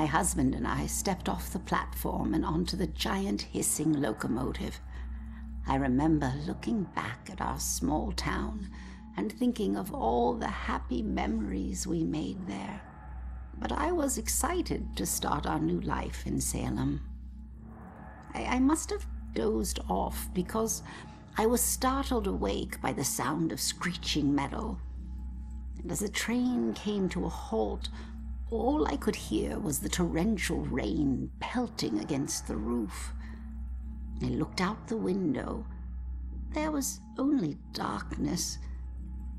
husband and I stepped off the platform and onto the giant hissing locomotive. I remember looking back at our small town and thinking of all the happy memories we made there. But I was excited to start our new life in Salem. I must have dozed off because I was startled awake by the sound of screeching metal. And as the train came to a halt, all I could hear was the torrential rain pelting against the roof. I looked out the window. There was only darkness.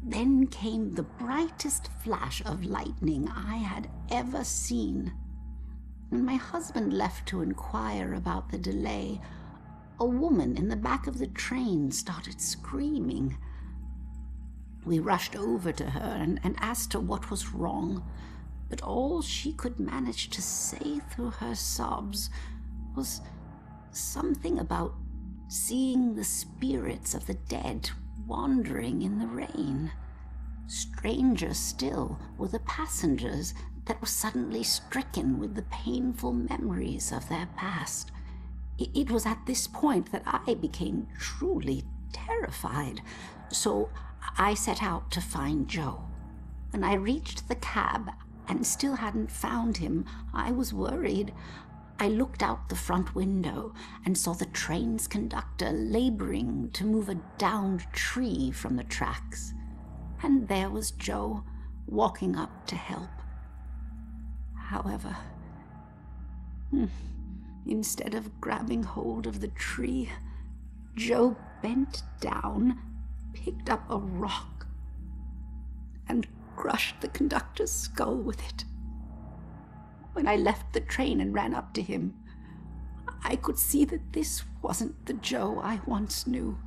Then came the brightest flash of lightning I had ever seen. When my husband left to inquire about the delay, a woman in the back of the train started screaming. We rushed over to her and asked her what was wrong, but all she could manage to say through her sobs was something about seeing the spirits of the dead wandering in the rain. Stranger still were the passengers that were suddenly stricken with the painful memories of their past. It was at this point that I became truly terrified, so I set out to find Joe. When I reached the cab and still hadn't found him, I was worried. I looked out the front window and saw the train's conductor laboring to move a downed tree from the tracks. And there was Joe, walking up to help. However, instead of grabbing hold of the tree, Joe bent down, picked up a rock, and crushed the conductor's skull with it. When I left the train and ran up to him, I could see that this wasn't the Joe I once knew.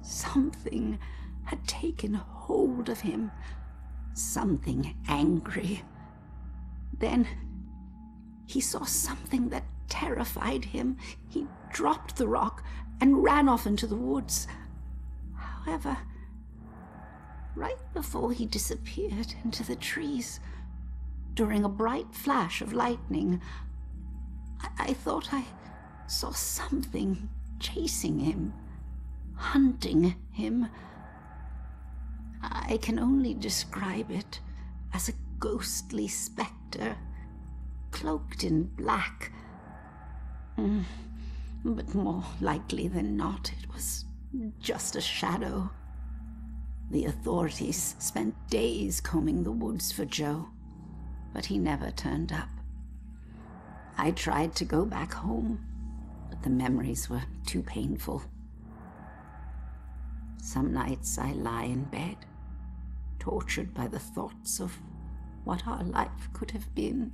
Something had taken hold of him, something angry. Then he saw something that terrified him. He dropped the rock and ran off into the woods. However, right before he disappeared into the trees, during a bright flash of lightning, I thought I saw something chasing him, hunting him. I can only describe it as a ghostly specter, cloaked in black. But more likely than not, it was just a shadow. The authorities spent days combing the woods for Joe, but he never turned up. I tried to go back home, but the memories were too painful. Some nights I lie in bed, tortured by the thoughts of what our life could have been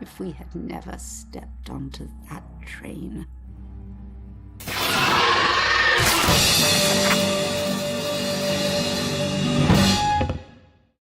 if we had never stepped onto that train.